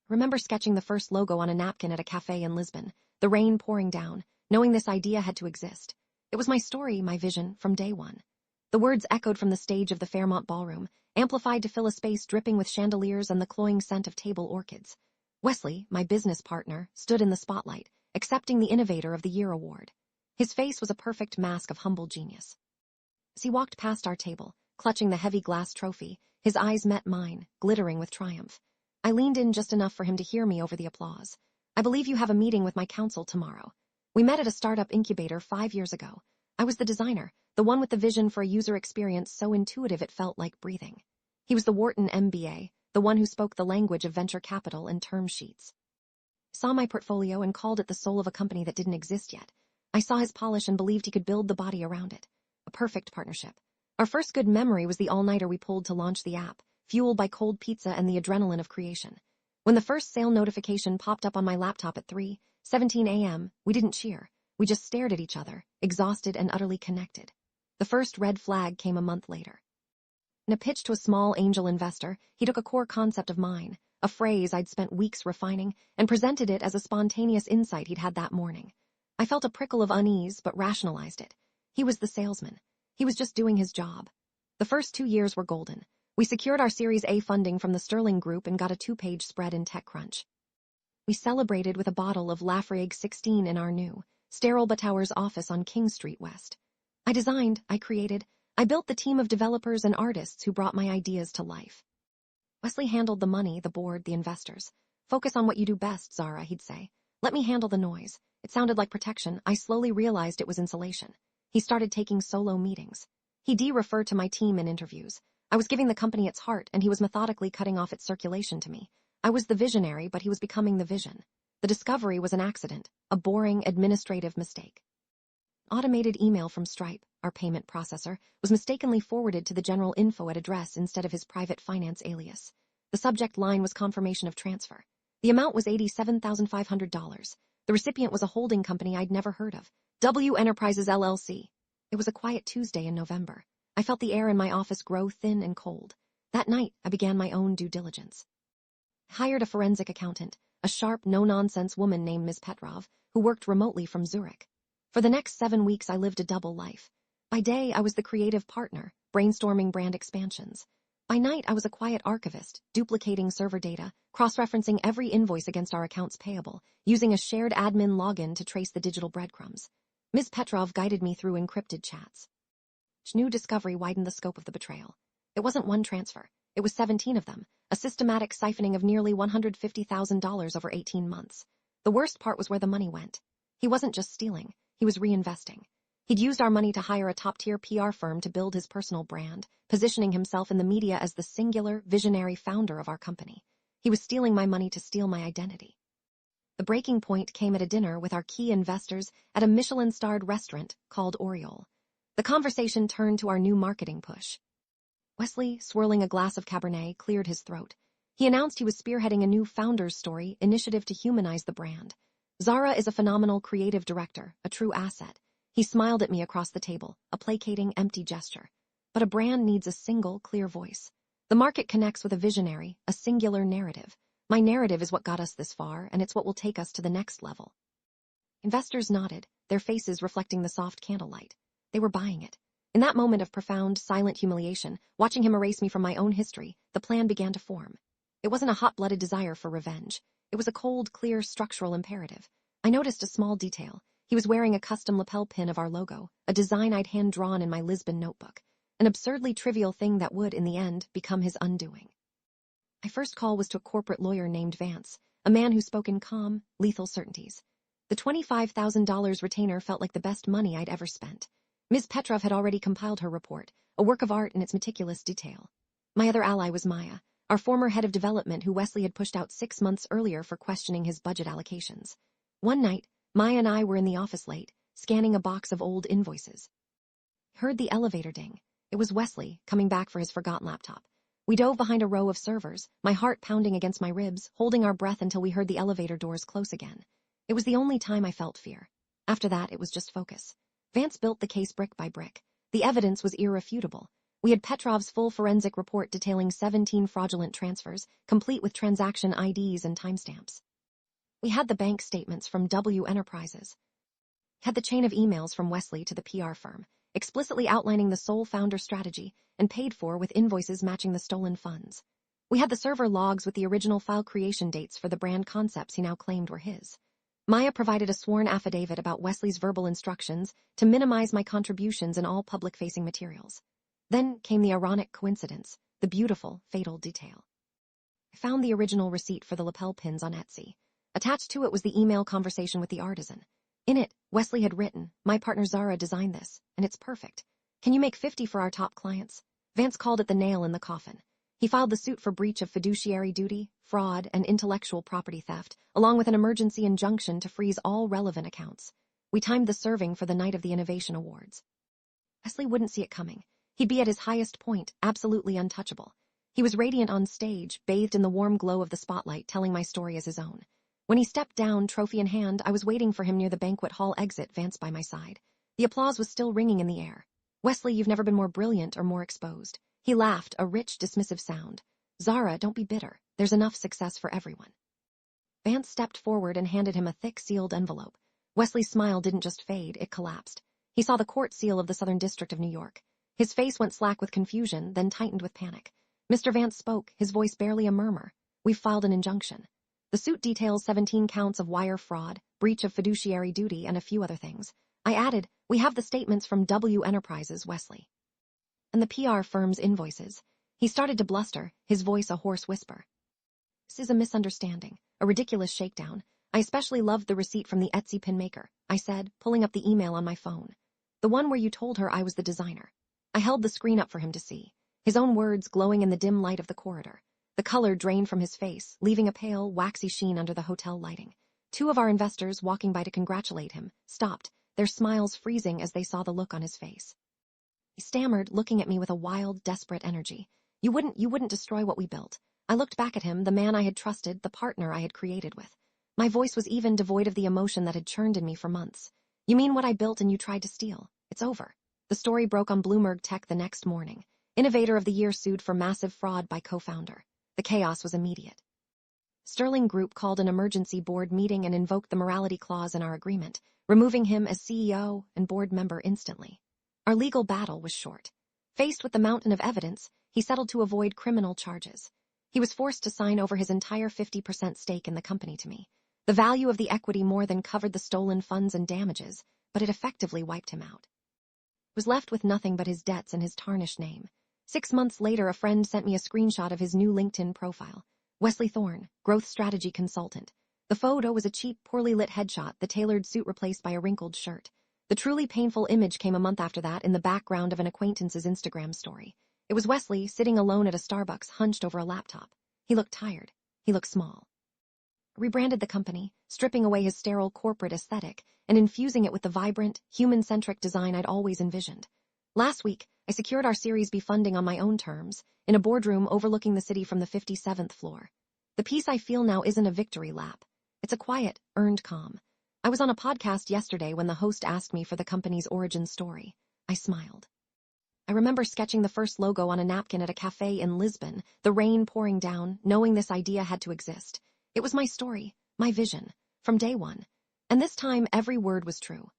remember sketching the first logo on a napkin at a cafe in Lisbon, the rain pouring down, knowing this idea had to exist. It was my story, my vision, from day one. The words echoed from the stage of the Fairmont Ballroom, amplified to fill a space dripping with chandeliers and the cloying scent of table orchids. Wesley, my business partner, stood in the spotlight, accepting the Innovator of the Year award. His face was a perfect mask of humble genius. As he walked past our table, clutching the heavy glass trophy, his eyes met mine, glittering with triumph. I leaned in just enough for him to hear me over the applause. I believe you have a meeting with my council tomorrow. We met at a startup incubator 5 years ago. I was the designer, the one with the vision for a user experience so intuitive it felt like breathing. He was the Wharton MBA, the one who spoke the language of venture capital and term sheets. Saw my portfolio and called it the soul of a company that didn't exist yet. I saw his polish and believed he could build the body around it. A perfect partnership. Our first good memory was the all-nighter we pulled to launch the app, fueled by cold pizza and the adrenaline of creation. When the first sale notification popped up on my laptop at 3:17 a.m., we didn't cheer. We just stared at each other, exhausted and utterly connected. The first red flag came a month later. In a pitch to a small angel investor, he took a core concept of mine, a phrase I'd spent weeks refining, and presented it as a spontaneous insight he'd had that morning. I felt a prickle of unease, but rationalized it. He was the salesman. He was just doing his job. The first 2 years were golden. We secured our Series A funding from the Sterling Group and got a 2-page spread in TechCrunch. We celebrated with a bottle of Lafroig 16 in our new, sterile Batower's office on King Street West. I designed, I created, I built the team of developers and artists who brought my ideas to life. Wesley handled the money, the board, the investors. Focus on what you do best, Zara, he'd say. Let me handle the noise. It sounded like protection. I slowly realized it was insulation. He started taking solo meetings. He referred to my team in interviews. I was giving the company its heart, and he was methodically cutting off its circulation to me. I was the visionary, but he was becoming the vision. The discovery was an accident, a boring administrative mistake. Automated email from Stripe, our payment processor, was mistakenly forwarded to the general info address instead of his private finance alias. The subject line was confirmation of transfer. The amount was $87,500. The recipient was a holding company I'd never heard of, W Enterprises LLC. It was a quiet Tuesday in November. I felt the air in my office grow thin and cold. That night, I began my own due diligence. I hired a forensic accountant, a sharp, no-nonsense woman named Ms. Petrov, who worked remotely from Zurich. For the next 7 weeks, I lived a double life. By day, I was the creative partner, brainstorming brand expansions. By night, I was a quiet archivist, duplicating server data, cross-referencing every invoice against our accounts payable, using a shared admin login to trace the digital breadcrumbs. Ms. Petrov guided me through encrypted chats. Each new discovery widened the scope of the betrayal. It wasn't one transfer. It was 17 of them, a systematic siphoning of nearly $150,000 over 18 months. The worst part was where the money went. He wasn't just stealing. He was reinvesting. He'd used our money to hire a top-tier PR firm to build his personal brand, positioning himself in the media as the singular, visionary founder of our company. He was stealing my money to steal my identity. The breaking point came at a dinner with our key investors at a Michelin-starred restaurant called Oriole. The conversation turned to our new marketing push. Wesley, swirling a glass of Cabernet, cleared his throat. He announced he was spearheading a new founder's story initiative to humanize the brand. Zara is a phenomenal creative director, a true asset. He smiled at me across the table, a placating, empty gesture. But a brand needs a single, clear voice. The market connects with a visionary, a singular narrative. My narrative is what got us this far, and it's what will take us to the next level. Investors nodded, their faces reflecting the soft candlelight. They were buying it. In that moment of profound, silent humiliation, watching him erase me from my own history, the plan began to form. It wasn't a hot-blooded desire for revenge. It was a cold, clear, structural imperative. I noticed a small detail. He was wearing a custom lapel pin of our logo, a design I'd hand-drawn in my Lisbon notebook. An absurdly trivial thing that would, in the end, become his undoing. My first call was to a corporate lawyer named Vance, a man who spoke in calm, lethal certainties. The $25,000 retainer felt like the best money I'd ever spent. Ms. Petrov had already compiled her report, a work of art in its meticulous detail. My other ally was Maya, our former head of development who Wesley had pushed out 6 months earlier for questioning his budget allocations. One night, Maya and I were in the office late, scanning a box of old invoices. I heard the elevator ding. It was Wesley, coming back for his forgotten laptop. We dove behind a row of servers, my heart pounding against my ribs, holding our breath until we heard the elevator doors close again. It was the only time I felt fear. After that, it was just focus. Vance built the case brick by brick. The evidence was irrefutable. We had Petrov's full forensic report detailing 17 fraudulent transfers, complete with transaction IDs and timestamps. We had the bank statements from W Enterprises. Had the chain of emails from Wesley to the PR firm, explicitly outlining the sole founder strategy and paid for with invoices matching the stolen funds. We had the server logs with the original file creation dates for the brand concepts he now claimed were his. Maya provided a sworn affidavit about Wesley's verbal instructions to minimize my contributions in all public-facing materials. Then came the ironic coincidence, the beautiful, fatal detail. I found the original receipt for the lapel pins on Etsy. Attached to it was the email conversation with the artisan. In it, Wesley had written, "My partner Zara designed this, and it's perfect. Can you make 50 for our top clients?" Vance called it the nail in the coffin. He filed the suit for breach of fiduciary duty, fraud, and intellectual property theft, along with an emergency injunction to freeze all relevant accounts. We timed the serving for the night of the Innovation Awards. Wesley wouldn't see it coming. He'd be at his highest point, absolutely untouchable. He was radiant on stage, bathed in the warm glow of the spotlight, telling my story as his own. When he stepped down, trophy in hand, I was waiting for him near the banquet hall exit, Vance by my side. The applause was still ringing in the air. "Wesley, you've never been more brilliant or more exposed." He laughed, a rich, dismissive sound. "Zara, don't be bitter. There's enough success for everyone." Vance stepped forward and handed him a thick, sealed envelope. Wesley's smile didn't just fade, it collapsed. He saw the court seal of the Southern District of New York. His face went slack with confusion, then tightened with panic. Mr. Vance spoke, his voice barely a murmur. "We've filed an injunction. The suit details 17 counts of wire fraud, breach of fiduciary duty, and a few other things." I added, "We have the statements from W Enterprises, Wesley. And the PR firm's invoices." He started to bluster, his voice a hoarse whisper. "This is a misunderstanding, a ridiculous shakedown. I especially loved the receipt from the Etsy pin maker," I said, pulling up the email on my phone. "The one where you told her I was the designer." I held the screen up for him to see, his own words glowing in the dim light of the corridor. The color drained from his face, leaving a pale, waxy sheen under the hotel lighting. Two of our investors, walking by to congratulate him, stopped, their smiles freezing as they saw the look on his face. He stammered, looking at me with a wild, desperate energy. You wouldn't destroy what we built." I looked back at him, the man I had trusted, the partner I had created with. My voice was even, devoid of the emotion that had churned in me for months. "You mean what I built and you tried to steal? It's over." The story broke on Bloomberg Tech the next morning. Innovator of the Year sued for massive fraud by co-founder. The chaos was immediate. Sterling Group called an emergency board meeting and invoked the morality clause in our agreement, removing him as CEO and board member instantly. Our legal battle was short. Faced with the mountain of evidence, he settled to avoid criminal charges. He was forced to sign over his entire 50% stake in the company to me. The value of the equity more than covered the stolen funds and damages, but it effectively wiped him out. Was left with nothing but his debts and his tarnished name. 6 months later, a friend sent me a screenshot of his new LinkedIn profile. Wesley Thorne, growth strategy consultant. The photo was a cheap, poorly lit headshot, the tailored suit replaced by a wrinkled shirt. The truly painful image came a month after that in the background of an acquaintance's Instagram story. It was Wesley sitting alone at a Starbucks, hunched over a laptop. He looked tired. He looked small. I rebranded the company, stripping away his sterile corporate aesthetic and infusing it with the vibrant, human-centric design I'd always envisioned. Last week, I secured our Series B funding on my own terms, in a boardroom overlooking the city from the 57th floor. The peace I feel now isn't a victory lap. It's a quiet, earned calm. I was on a podcast yesterday when the host asked me for the company's origin story. I smiled. I remember sketching the first logo on a napkin at a cafe in Lisbon, the rain pouring down, knowing this idea had to exist. It was my story, my vision, from day one. And this time every word was true.